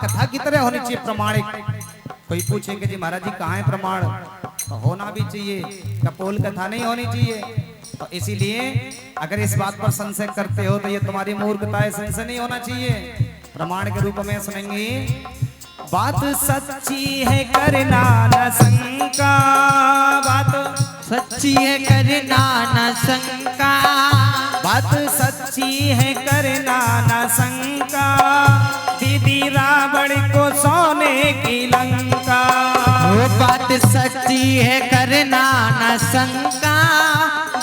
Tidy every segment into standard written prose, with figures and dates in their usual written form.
कथा की तरह होनी चाहिए, प्रमाणिक। कोई पूछे कि जी महाराज जी कहाँ है प्रमाण, तो होना भी चाहिए, कपोल कथा नहीं होनी चाहिए। तो इसीलिए अगर इस बात पर संशय करते हो तो ये तुम्हारी मूर्खता है, संशय नहीं होना चाहिए। प्रमाण के रूप में सुनेंगे, बात सच्ची है करना न शंका, बात सच्ची है करना न शंका, बात सच्ची है करना न शंका, दीदी रावण को सोने की लंका। वो बात सच्ची है करना न शंका,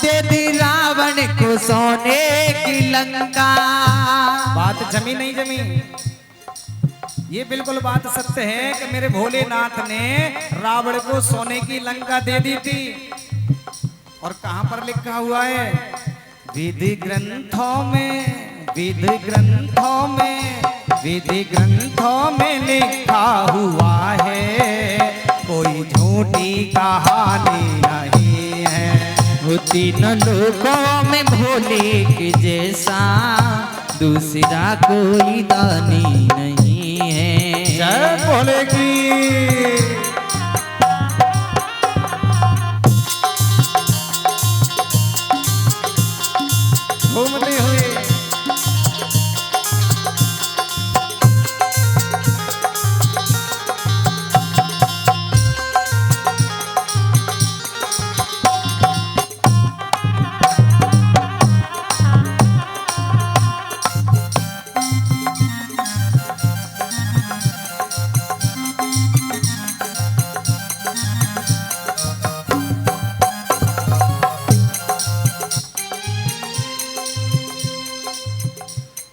दीदी रावण को सोने की लंका। बात जमी नहीं जमी, ये बिल्कुल बात सत्य है कि मेरे भोलेनाथ ने रावण को सोने की लंका दे दी थी। और कहां पर लिखा हुआ है, विधि ग्रंथों में, विधि ग्रंथों में, विधि ग्रंथों में लिखा हुआ है, कोई झूठी कहानी नहीं है। वो तीनों लोकों में भोले के जैसा दूसरा कोई दानी नहीं है। जय भोले की। घूमते हुए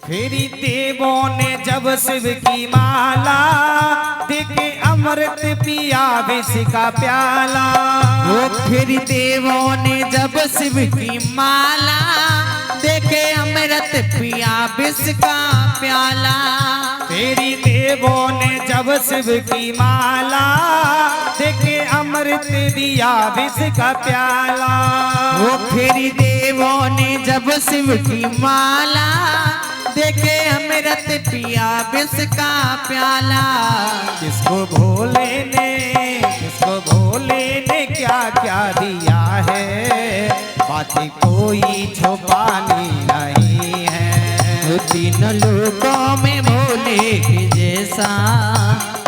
फेरी देवों ने जब शिव की माला, देखे अमृत पिया विष का प्याला। वो फिर देवों ने जब शिव की माला, देखे अमृत पिया विष का प्याला। फेरी देवों ने जब शिव की माला, देखे अमृत दिया विष का प्याला। वो फिर देवों ने जब शिव की माला, देखे अमृत पिया विष का प्याला। किसको भोले ने, किसको भोले ने क्या क्या दिया है, बातें कोई छुपानी नहीं है। तीन लोकों में भोले के जैसा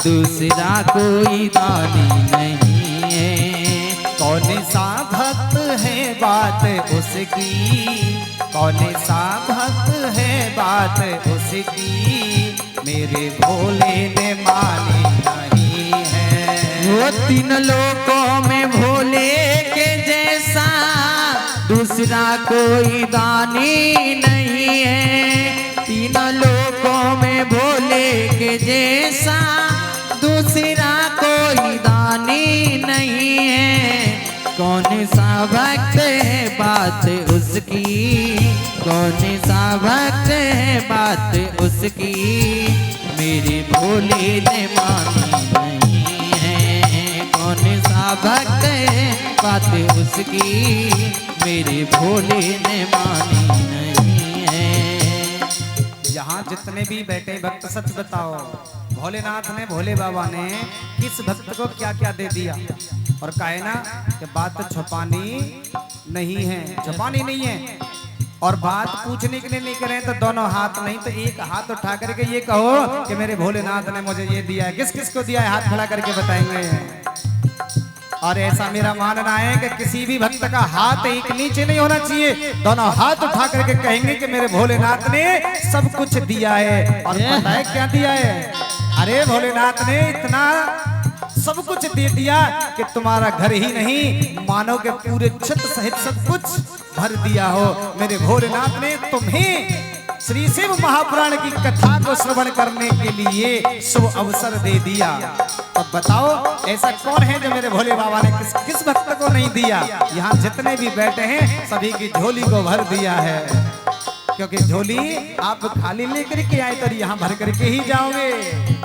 दूसरा कोई दानी नहीं है। कौन सा भक्त है बात उसकी, कौन सा भक्त है बात उसकी, मेरे भोले ने मानी नहीं है। वो तीन लोकों में भोले के जैसा दूसरा कोई दानी नहीं है। तीन लोकों में भोले के जैसा दूसरा कोई दानी नहीं है। कौन सा भक्त है बात उसकी, कौन सा भक्त है बात उसकी, मेरे भोले ने मानी नहीं है। कौन सा भक्त है बात उसकी, मेरे भोले ने मानी नहीं है। यहाँ जितने भी बैठे भक्त सच बताओ, भोलेनाथ ने, भोले बाबा ने किस भक्त को क्या क्या दे दिया। और कहे ना कि बात छुपानी नहीं है, छुपानी नहीं है। और बात पूछने के लिए नहीं करें तो दोनों हाथ नहीं तो एक हाथ उठा करके ये कहो कि मेरे भोलेनाथ ने मुझे ये दिया है। किस किस को दिया है, हाथ खड़ा करके बताएंगे। और ऐसा मेरा मानना है कि किसी भी भक्त का हाथ एक नीचे नहीं होना चाहिए, दोनों हाथ उठा करके कहेंगे कि मेरे भोलेनाथ ने सब कुछ दिया है। और पता है क्या दिया है, अरे भोलेनाथ ने इतना सब कुछ दे दिया कि तुम्हारा घर ही नहीं मानो के पूरे छत सहित सब कुछ भर दिया हो। मेरे भोलेनाथ ने तुम्हें श्री शिव महापुराण की कथा को श्रवण करने के लिए शुभ अवसर दे दिया। अब बताओ ऐसा कौन है जो मेरे भोले बाबा ने किस भक्त को नहीं दिया। यहाँ जितने भी बैठे हैं सभी की झोली को भर दिया है, क्योंकि झोली आप खाली लेकर के आए तो यहाँ भर करके ही जाओगे।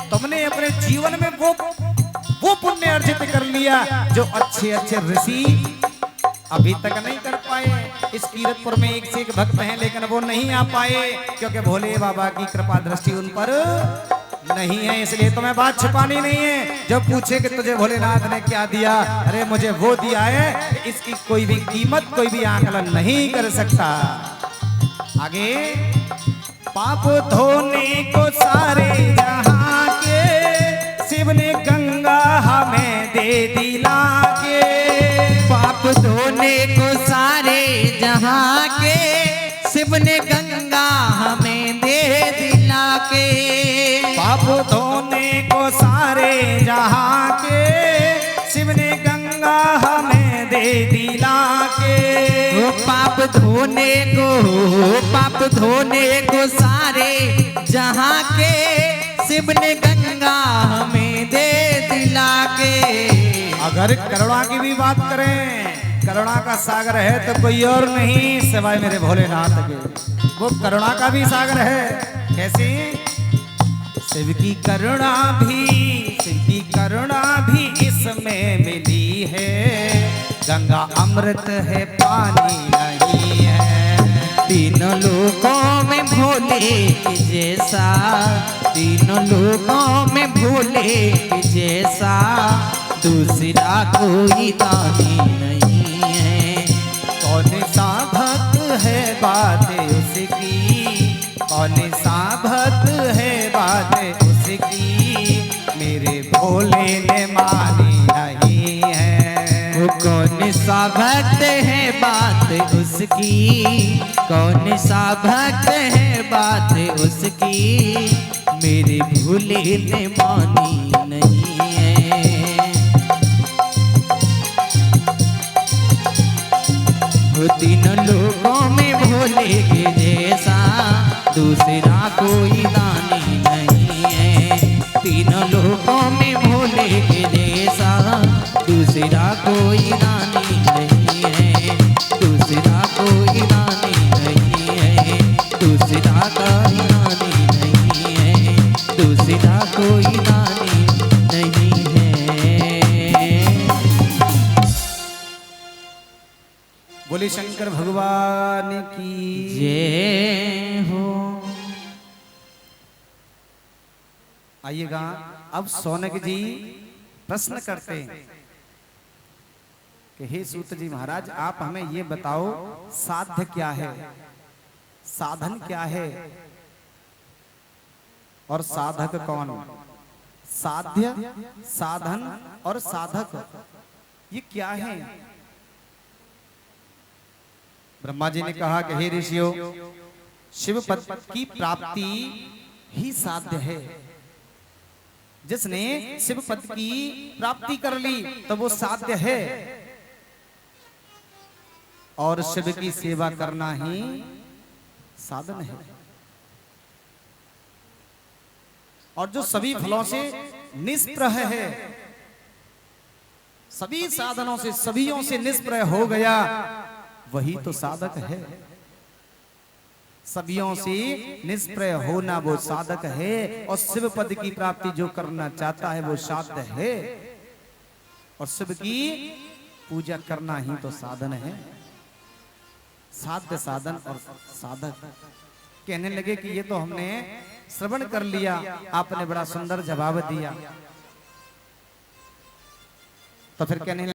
तुमने अपने जीवन में वो पुण्य अर्जित कर लिया जो अच्छे अच्छे ऋषि अभी तक नहीं कर पाए। इस कीरतपुर में एक से एक भक्त हैं लेकिन वो नहीं आ पाए, क्योंकि भोले बाबा की कृपा दृष्टि उन पर नहीं है, इसलिए तुम्हें बात छिपानी नहीं है। जब पूछे कि तुझे भोलेनाथ ने क्या दिया, अरे मुझे वो दिया है, इसकी कोई भी कीमत कोई भी आकलन नहीं कर सकता। आगे, पाप धोने को सारे जहां के शिव ने गंगा हमें दे दिला के। पाप धोने को सारे जहां के शिव ने गंगा हमें दे दिला के। पाप धोने को सारे जहां के शिव ने गंगा हमें दे दिला के। पाप धोने को सारे जहां के शिव ने गंगा हमें दे दिला के। अगर करुणा की भी बात करें, करुणा का सागर है तो कोई और नहीं सिवाय मेरे भोलेनाथ के। वो करुणा का भी सागर है। कैसी? शिव की करुणा भी इसमें मिली है। गंगा अमृत है, पानी नहीं है। तीनों लोकों में भोले के जैसा, तीनों लोकों में भोले के जैसा दूसरा कोई दानी नहीं है। कौन सा भक्त है बात उसकी, कौन सा भक्त है बात उसकी, मेरे भोले ने मानी नहीं है। वो कौन सा भक्त है बात उसकी, कौन सा भक्त है बात उसकी, मेरे भोले ने मानी नहीं है। वो तीनों लोगों में भोले के जैसा दूसरा कोई दानी नहीं है। तीनों लोगों में भोले के जैसा दूसरा कोई दानी नहीं है। दूसरा कोई दानी नहीं है। दूसरा कोई दानी नहीं है। दूसरा कोई दानी नहीं है। बोले शंकर भगवान की जय हो। आइएगा, अब सौनक जी प्रश्न करते हैं कि हे सूत जी महाराज, आप हमें ये बताओ साध्य क्या है, साधन क्या है और साधक कौन? साध्य, साधन और साधक ये क्या है? ब्रह्मा जी ने कहा कि हे ऋषियों, शिव पद की प्राप्ति ही साध्य है। जिसने शिव पद की प्राप्ति कर ली तो वो साध्य है, और शिव की सेवा करना ही साधन है। और जो सभी फलों से निष्प्रह है, सभी साधनों से, सभीयों से निष्प्रह हो गया, वही तो साधक है। सभीयों से निष्प्रय होना वो साधक है, और शिव पद की प्राप्ति जो करना चाहता है वो साध्य है, और शिव की पूजा करना ही तो साधन है। साध्य, साधन और साधक। कहने लगे कि ये तो हमने श्रवण कर लिया, आपने बड़ा सुंदर जवाब दिया। तो फिर कहने